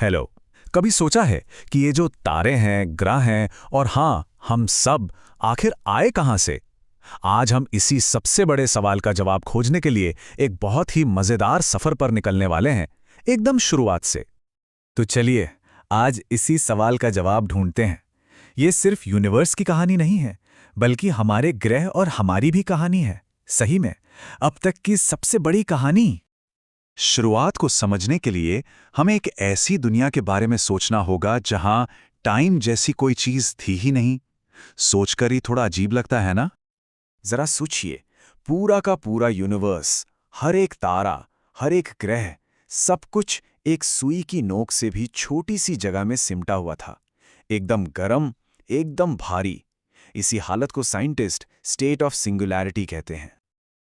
Hello. कभी सोचा है कि ये जो तारे हैं, ग्रह हैं और हाँ, हम सब आखिर आए कहाँ से? आज हम इसी सबसे बड़े सवाल का जवाब खोजने के लिए एक बहुत ही मजेदार सफर पर निकलने वाले हैं, एकदम शुरुआत से। तो चलिए, आज इसी सवाल का जवाब ढूंढते हैं। ये सिर्फ यूनिवर्स की कहानी नहीं है, बल्कि हमारे ग्रह और हमारी भी कहानी है। सही में, अब तक की सबसे बड़ी कहानी। शुरुआत को समझने के लिए हमें एक ऐसी दुनिया के बारे में सोचना होगा जहां टाइम जैसी कोई चीज थी ही नहीं। सोचकर ही थोड़ा अजीब लगता है ना? जरा सोचिए, पूरा का पूरा यूनिवर्स, हर एक तारा, हर एक ग्रह, सब कुछ एक सुई की नोक से भी छोटी सी जगह में सिमटा हुआ था। एकदम गर्म, एकदम भारी। इसी हालत को साइंटिस्ट स्टेट ऑफ सिंगुलैरिटी कहते हैं।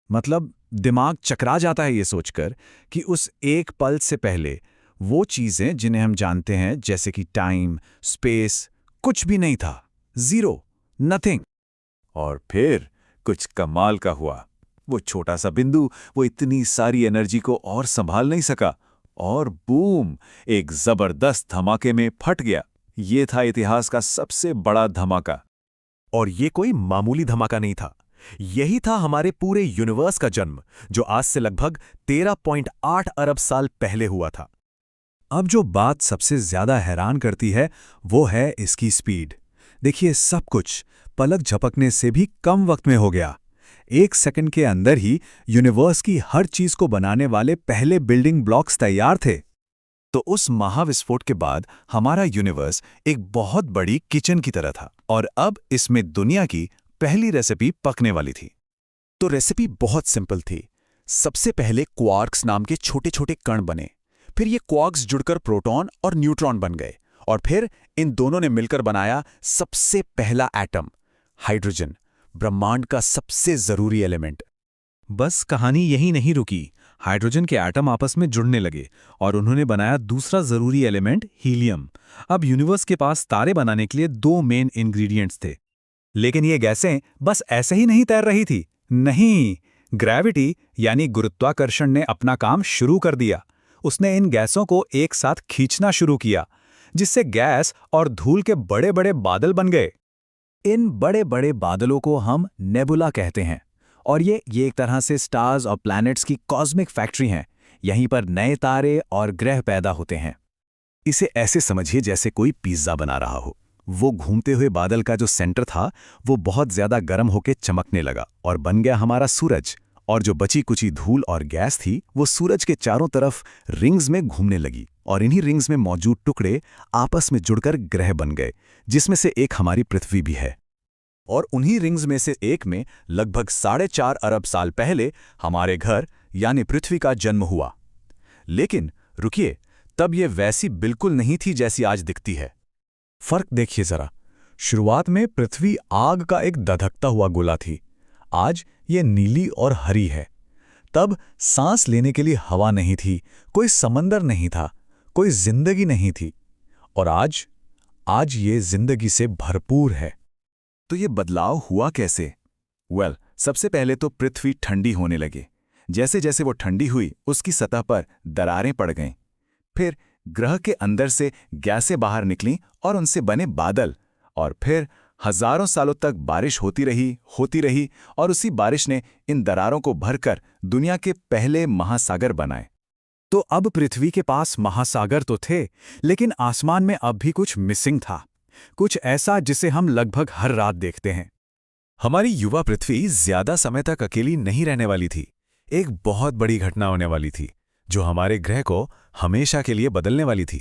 मतलब दिमाग चकरा जाता है ये सोचकर कि उस एक पल से पहले वो चीजें जिन्हें हम जानते हैं, जैसे कि टाइम, स्पेस, कुछ भी नहीं था। Zero, nothing. और फिर कुछ कमाल का हुआ। वो छोटा सा बिंदु, वो इतनी सारी एनर्जी को और संभाल नहीं सका और बूम, एक जबरदस्त धमाके में फट गया। ये था इतिहास का सबसे बड़ा धमाका। और ये कोई मामूली धमाका नहीं था। यही था हमारे पूरे यूनिवर्स का जन्म, जो आज से लगभग 13.8 अरब साल पहले हुआ था। अब जो बात सबसे ज्यादा हैरान करती है वो है इसकी स्पीड। देखिए, सब कुछ पलक झपकने से भी कम वक्त में हो गया। 1 सेकंड के अंदर ही यूनिवर्स की हर चीज को बनाने वाले पहले बिल्डिंग ब्लॉक्स तैयार थे। तो उस महाविस्फोट के बाद हमारा यूनिवर्स एक बहुत बड़ी किचन की तरह था, और अब इसमें दुनिया की पहली रेसिपी पकने वाली थी। तो रेसिपी बहुत सिंपल थी। सबसे पहले क्वार्क्स नाम के छोटे छोटे कण बने, फिर ये क्वार्क्स जुड़कर प्रोटॉन और न्यूट्रॉन बन गए, और फिर इन दोनों ने मिलकर बनाया सबसे पहला एटम, हाइड्रोजन, ब्रह्मांड का सबसे जरूरी एलिमेंट। बस कहानी यही नहीं रुकी। हाइड्रोजन के एटम आपस में जुड़ने लगे और उन्होंने बनाया दूसरा जरूरी एलिमेंट, हीलियम। अब यूनिवर्स के पास तारे बनाने के लिए 2 मेन इंग्रेडिएंट्स थे। लेकिन ये गैसें बस ऐसे ही नहीं तैर रही थी। नहीं, ग्रेविटी यानी गुरुत्वाकर्षण ने अपना काम शुरू कर दिया। उसने इन गैसों को एक साथ खींचना शुरू किया, जिससे गैस और धूल के बड़े बड़े बादल बन गए। इन बड़े बड़े बादलों को हम नेबुला कहते हैं, और ये एक तरह से स्टार्स और प्लैनेट्स की कॉस्मिक फैक्ट्री हैं। यहीं पर नए तारे और ग्रह पैदा होते हैं। इसे ऐसे समझिए जैसे कोई पिज्जा बना रहा हो। वो घूमते हुए बादल का जो सेंटर था, वो बहुत ज्यादा गर्म होकर चमकने लगा और बन गया हमारा सूरज। और जो बची कुची धूल और गैस थी, वो सूरज के चारों तरफ रिंग्स में घूमने लगी, और इन्हीं रिंग्स में मौजूद टुकड़े आपस में जुड़कर ग्रह बन गए, जिसमें से एक हमारी पृथ्वी भी है। और उन्हीं रिंग्स में से एक में लगभग 4.5 अरब साल पहले हमारे घर यानी पृथ्वी का जन्म हुआ। लेकिन रुकिए, तब ये वैसी बिल्कुल नहीं थी जैसी आज दिखती है। फर्क देखिए जरा। शुरुआत में पृथ्वी आग का एक धधकता हुआ गोला थी। आज ये नीली और हरी है। तब सांस लेने के लिए हवा नहीं थी, कोई समंदर नहीं था, कोई जिंदगी नहीं थी। और आज ये जिंदगी से भरपूर है। तो ये बदलाव हुआ कैसे? सबसे पहले तो पृथ्वी ठंडी होने लगी। जैसे जैसे वो ठंडी हुई, उसकी सतह पर दरारें पड़ गईं। फिर ग्रह के अंदर से गैसें बाहर निकलीं और उनसे बने बादल। और फिर हजारों सालों तक बारिश होती रही, और उसी बारिश ने इन दरारों को भरकर दुनिया के पहले महासागर बनाए। तो अब पृथ्वी के पास महासागर तो थे, लेकिन आसमान में अब भी कुछ मिसिंग था। कुछ ऐसा जिसे हम लगभग हर रात देखते हैं। हमारी युवा पृथ्वी ज्यादा समय तक अकेली नहीं रहने वाली थी। एक बहुत बड़ी घटना होने वाली थी, जो हमारे ग्रह को हमेशा के लिए बदलने वाली थी।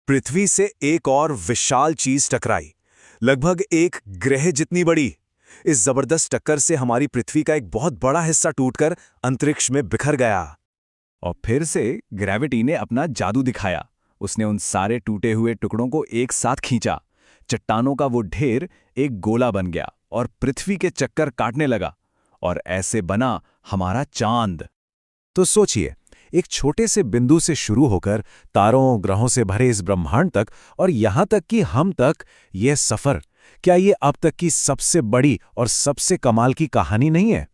पृथ्वी से एक और विशाल चीज टकराई, लगभग एक ग्रह जितनी बड़ी। इस जबरदस्त टक्कर से हमारी पृथ्वी का एक बहुत बड़ा हिस्सा टूटकर अंतरिक्ष में बिखर गया। और फिर से ग्रेविटी ने अपना जादू दिखाया। उसने उन सारे टूटे हुए टुकड़ों को एक साथ खींचा। चट्टानों का वो ढेर एक गोला बन गया और पृथ्वी के चक्कर काटने लगा, और ऐसे बना हमारा चांद। तो सोचिए, एक छोटे से बिंदु से शुरू होकर तारों ग्रहों से भरे इस ब्रह्मांड तक, और यहां तक कि हम तक, यह सफर, क्या ये अब तक की सबसे बड़ी और सबसे कमाल की कहानी नहीं है?